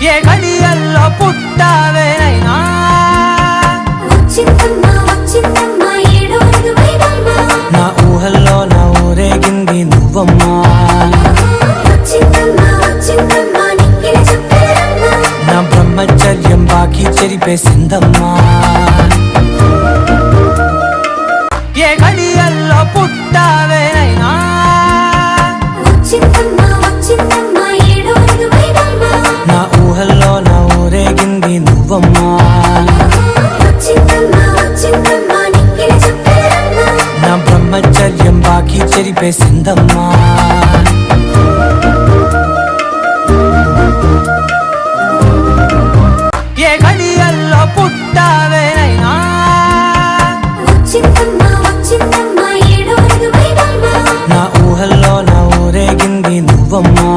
ఏ గడియల్లో పుట్టావేనైనా వచ్చిందమ్మా వచ్చిందమ్మా ఏడో ఋతువైవమ్మా నా ఊహల్లో నా ఊరేగింది నువ్వమ్మా వచ్చిందమ్మా వచ్చిందమ్మా నిక్కిన చుక్కలమ్మా నా బ్రహ్మచర్యం బాకీ చెరిపేసిందమ్మా ఏ గడియల్లో పుట్టావేనైనా వచ్చిందమ్మా వచ్చిందమ్మా ఏడో ఋతువైవమ్మా నా ఊహల్లో నా ఊరేగింది నువ్వమ్మా వచ్చిందమ్మా వచ్చిందమ్మా నిక్కిన చుక్కలమ్మా నా బ్రహ్మచర్యం బాకీ చెరిపేసిందమ్మా ఏ గడియల్లో పుట్టావేనైనా వచ్చిందమ్మా వచ్చిందమ్మా ఏడో ఋతువైవమ్మా నా ఊహల్లో నా ఊరేగింది నువ్వమ్మా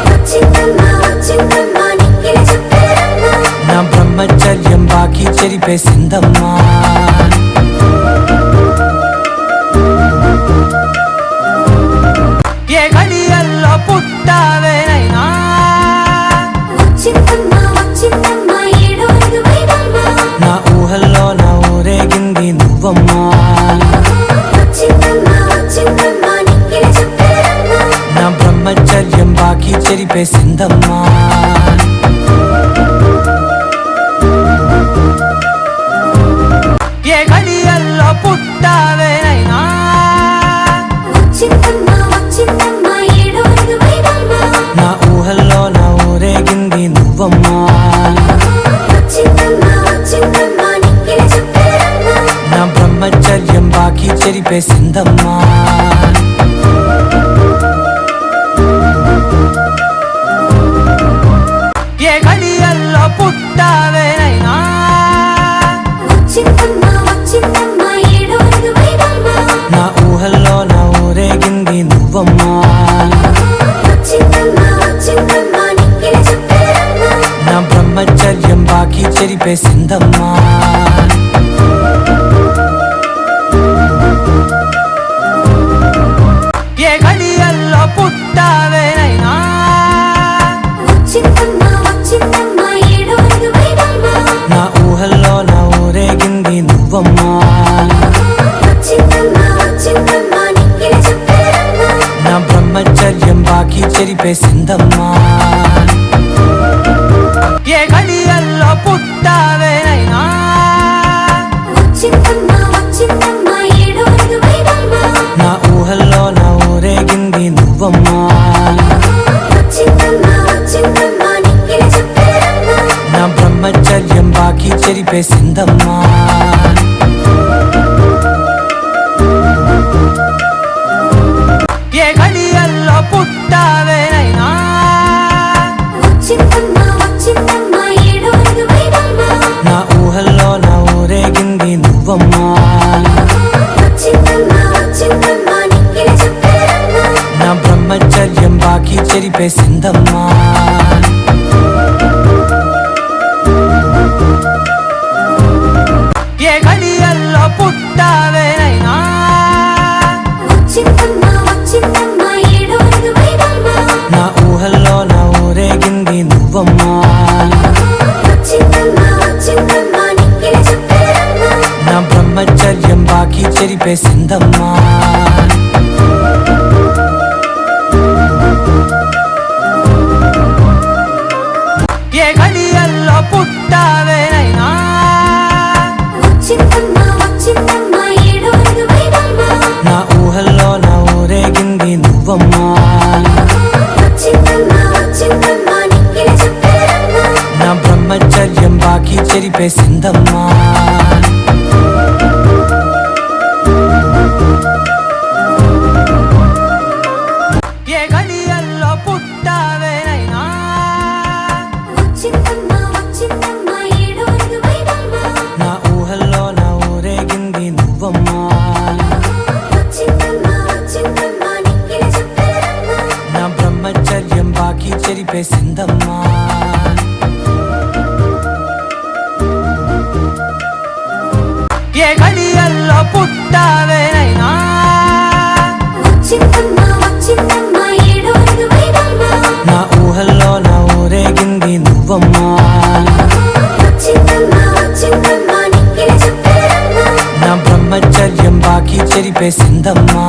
వచ్చిందమ్మా వచ్చిందమ్మా నిక్కిన చుక్కలమ్మా నా బ్రహ్మచర్యం బాకీ చెరిపేసిందమ్మా ఏ గడియల్లో పుట్టావేనైనా వచ్చిందమ్మా వచ్చిందమ్మా ఏడో ఋతువైవమ్మా నా ఊహల్లో నా ఊరేగింది నువ్వమ్మా వచ్చిందమ్మా వచ్చిందమ్మా నిక్కిన చుక్కలమ్మా నా బ్రహ్మచర్యం బాకీ చెరిపేసిందమ్మా ఏ గడియల్లో పుట్టావేనైనా వచ్చిందమ్మా వచ్చిందమ్మా ఏడో ఋతువైవమ్మా నా ఊహల్లో నా ఊరేగింది నువ్వమ్మా వచ్చిందమ్మా వచ్చిందమ్మా నిక్కిన చుక్కలమ్మా నా బ్రహ్మచర్యం బాకీ చెరిపేసిందమ్మా ఏ గడియల్లో పుట్టావేనైనా వచ్చిందమ్మా వచ్చిందమ్మా ఏడో ఋతువైవమ్మా నా ఊహల్లో నా ఊరేగింది నువ్వమ్మా వచ్చిందమ్మా వచ్చిందమ్మా నిక్కిన చుక్కలమ్మా నా బ్రహ్మచర్యం బాకీ చెరిపేసిందమ్మా ఏ గడియల్లో పుట్టావేనైనా వచ్చిందమ్మా వచ్చిందమ్మా ఏడో ఋతువైవమ్మా నా ఊహల్లో నా ఊరేగింది నువ్వమ్మా వచ్చిందమ్మా వచ్చిందమ్మా నిక్కిన చుక్కలమ్మా నా బ్రహ్మచర్యం బాకీ చెరిపేసిందమ్మా ఏ గడియల్లో పుట్టావేనైనా వచ్చిందమ్మా వచ్చిందమ్మా ఏడో ఋతువైవమ్మా నా ఊహల్లో నా ఊరేగింది నువ్వమ్మా వచ్చిందమ్మా వచ్చిందమ్మా నిక్కిన చుక్కలమ్మా నా బ్రహ్మచర్యం బాకీ చెరిపేసిందమ్మా ఏ గడియల్లో పుట్టావేనైనా వచ్చిందమ్మా వచ్చిందమ్మా ఏడో ఋతువైవమ్మా నా ఊహల్లో నా ఊరేగింది నువ్వమ్మా వచ్చిందమ్మా వచ్చిందమ్మా నిక్కిన చుక్కలమ్మా నా బ్రహ్మచర్యం బాకీ చెరిపేసిందమ్మా ఏ గడియల్లో పుట్టావేనైనా వచ్చిందమ్మా వచ్చిందమ్మా ఏడో ఋతువైవమ్మా నా ఊహల్లో నా ఊరేగింది నువ్వమ్మా వచ్చిందమ్మా వచ్చిందమ్మా నిక్కిన చుక్కలమ్మా నా బ్రహ్మచర్యం బాకీ చెరిపేసిందమ్మా ఏ గడియల్లో పుట్టావేనైనా వచ్చిందమ్మా వచ్చిందమ్మా ఏడో ఋతువైవమ్మా నా ఊహల్లో నా ఊరేగింది నువ్వమ్మా వచ్చిందమ్మా వచ్చిందమ్మా నిక్కిన చుక్కలమ్మా నా బ్రహ్మచర్యం బాకీ చెరిపేసిందమ్మా ఏ గడియల్లో పుట్టావేనైనా వచ్చిందమ్మా వచ్చిందమ్మా ఏడో ఋతువైవమ్మా నా ఊహల్లో నా ఊరేగింది నువ్వమ్మా వచ్చిందమ్మా వచ్చిందమ్మా నిక్కిన చుక్కలమ్మా నా బ్రహ్మచర్యం బాకీ చెరిపేసిందమ్మా ఏ గడియల్లో పుట్టావేనైనా వచ్చిందమ్మా వచ్చిందమ్మా ఏడో ఋతువైవమ్మా నా ఊహల్లో నా ఊరేగింది నింపేసిందమ్మా